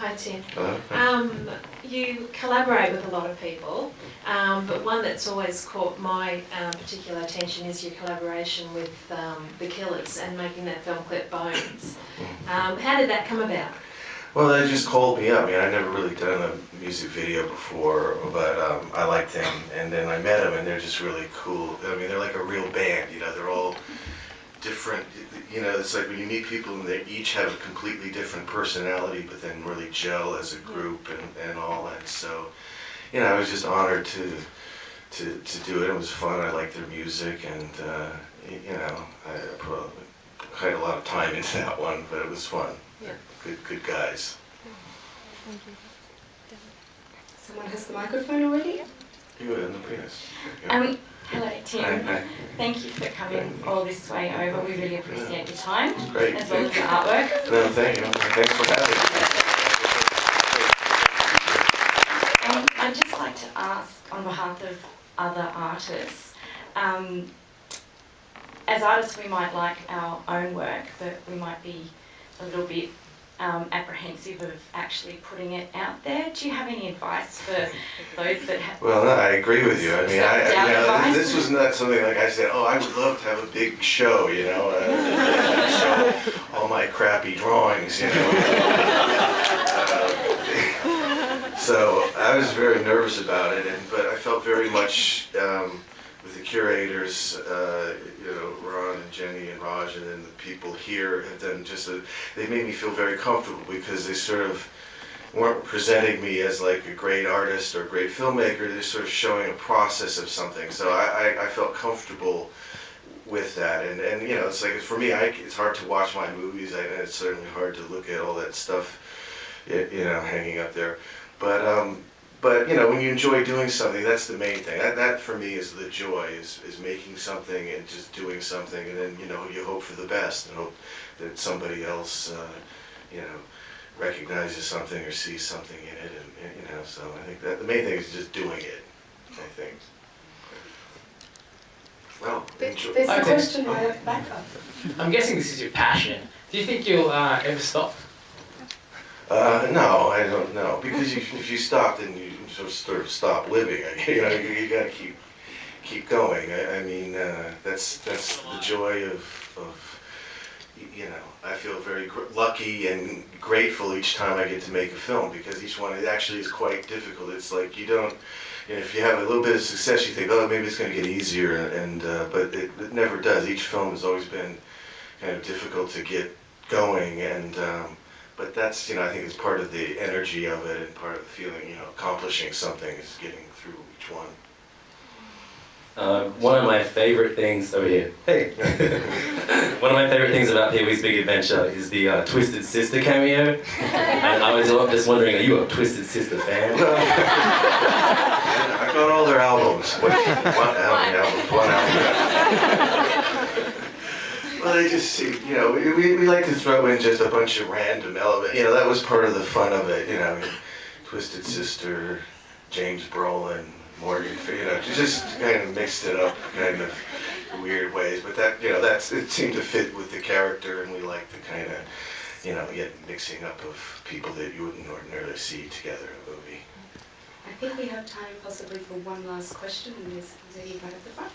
Hi Tim. Hello. You collaborate with a lot of people, but one that's always caught my particular attention is your collaboration with the Killers and making that film clip Bones. How did that come about? Well, they just called me up. I mean, I'd never really done a music video before, but I liked them, and then I met them, and they're just really cool. I mean, they're like a real band, you know, they're all different, you know, it's like when you meet people and they each have a completely different personality, but then really gel as a group and all that. So, you know, I was just honored to do it. It was fun. I liked their music, and you know, I had a lot of time into that one, but it was fun. Yeah. Good guys. Thank you. Someone has the microphone already? You were in the penis. Hello, Tim. Hi. Thank you for coming all this way over. We really appreciate your time, Great. as well as your artwork. No, thank you. Thanks for having me. And I'd just like to ask, on behalf of other artists, as artists we might like our own work, but we might be a little bit apprehensive of actually putting it out there. Do you have any advice for those that have... Well, no, I agree with you. I mean, this was not something like I said, oh, I would love to have a big show, you know, show all my crappy drawings, you know. So I was very nervous about it, but I felt very much with the curators, you know, Ron and Jenny and Raj, and then the people here have done they made me feel very comfortable because they sort of weren't presenting me as like a great artist or a great filmmaker. They're sort of showing a process of something. So I felt comfortable with that. And you know, it's like, for me, it's hard to watch my movies, and it's certainly hard to look at all that stuff, you know, hanging up there. But you know, when you enjoy doing something, that's the main thing. That for me is the joy, is making something and just doing something, and then, you know, you hope for the best and hope that somebody else, you know, recognizes something or sees something in it, and you know. So I think that the main thing is just doing it, I think. Well, there's a question right at the back up. I'm guessing this is your passion. Do you think you'll ever stop? No, I don't know, because if you stop, then you sort of stop living. You know, you got to keep going. I mean, that's the joy of, you know. I feel very lucky and grateful each time I get to make a film, because each one, it actually is quite difficult. It's like you know, if you have a little bit of success, you think, oh, maybe it's going to get easier, but it never does. Each film has always been kind of difficult to get going, and but that's, you know, I think it's part of the energy of it, and part of the feeling, you know, accomplishing something is getting through each one. One of my favorite things over here. Hey. One of my favorite things about Pee-wee's Big Adventure is the Twisted Sister cameo. And I was just wondering, are you a Twisted Sister fan? I got all their albums. One album. Well, they just, you know, we like to throw in just a bunch of random elements. You know, that was part of the fun of it, you know. Twisted Sister, James Brolin, Morgan, you know, just kind of mixed it up kind of weird ways. But that, you know, it seemed to fit with the character, and we like the kind of, you know, yet mixing up of people that you wouldn't ordinarily see together in a movie. I think we have time possibly for one last question, and there's lady right at the front.